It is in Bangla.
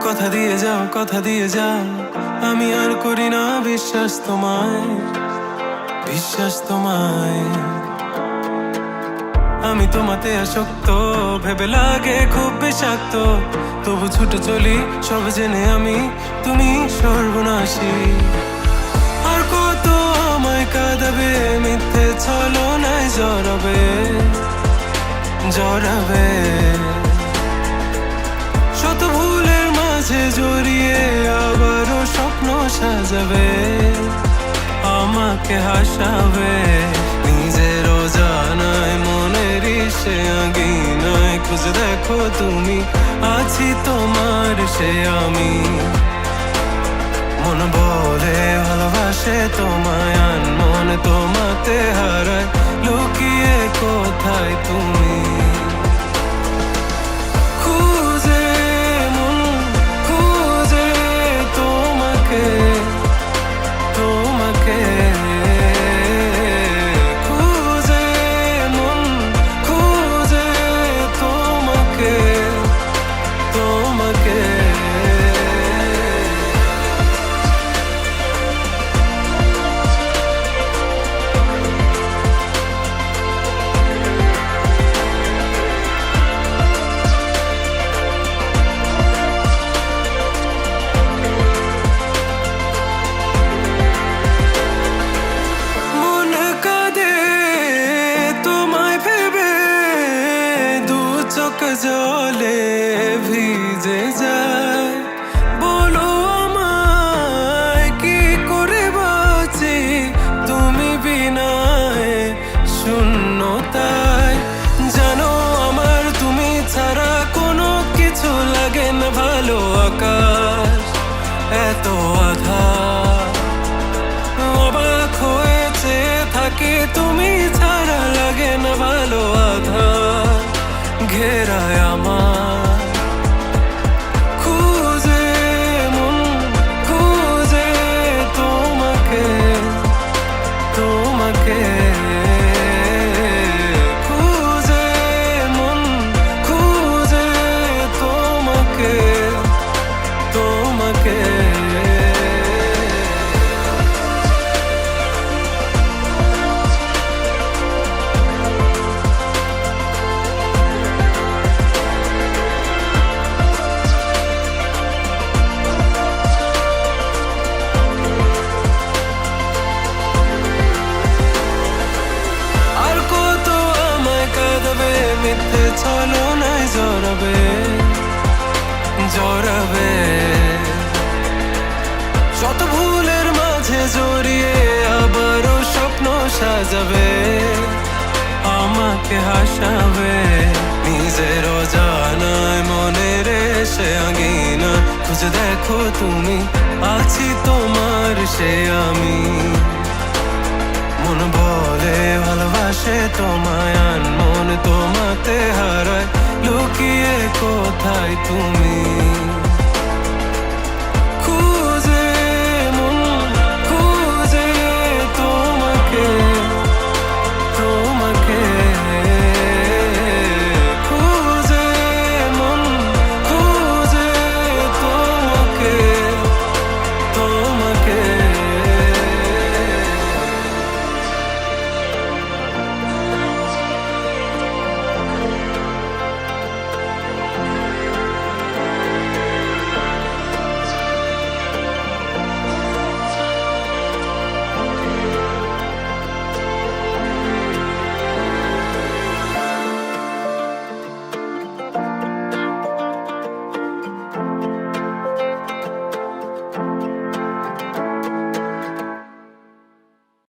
কথা দিয়ে যাও, আমি আর করি না বিশ্বাস তোমায়। আমি তোমাতে আসক্ত, ভেবে লাগে খুব বিষাক্ত, তবু ছুটে চলি সব জেনে আমি তুমি সর্বনাশী। আর কত আমায় কাঁদাবে, মিথ্যে ছলনায় জড়াবে। শত ভুলের মাঝে জড়িয়ে আবারও স্বপ্ন সাজাবে, আমাকে হাসাবে। নিজেরও জানায় মনের সে আঙিনায়, খুঁজে দেখো তুমি আছি তোমার সে আমি। মন বলে ভালোবাসে তোমায়, আনমনে তোমাতে হারায়, লুকিয়ে কোথায় তুমি। জলে ভিজে যায়, বলো আমায় কি করে বাঁচি তুমি বিনায় শূন্যতায়। জানো আমার তুমি ছাড়া কোনো কিছু লাগে না ভালো, আকাশ এত আঁধার। অবাক হয়েছে থাকি তুমি ছাড়া, লাগে না ভালো, আধার ঘেরায় আমার। মন খুঁজে তোমাকে মন খুঁজে তোমাকে। মিথ্যে ছলনায় জড়াবে। শত ভুলের মাঝে জড়িয়ে আবারও স্বপ্ন সাজাবে, আমাকে হাসাবে। নিজেরও জানায় মনের সে আঙিনা, খুঁজে দেখো তুমি আছি তোমার সে আমি। মন বলে ভালোবাসে তোমায়, আনমনে তোমাতে হারায়, লুকিয়ে কোথায় তুমি।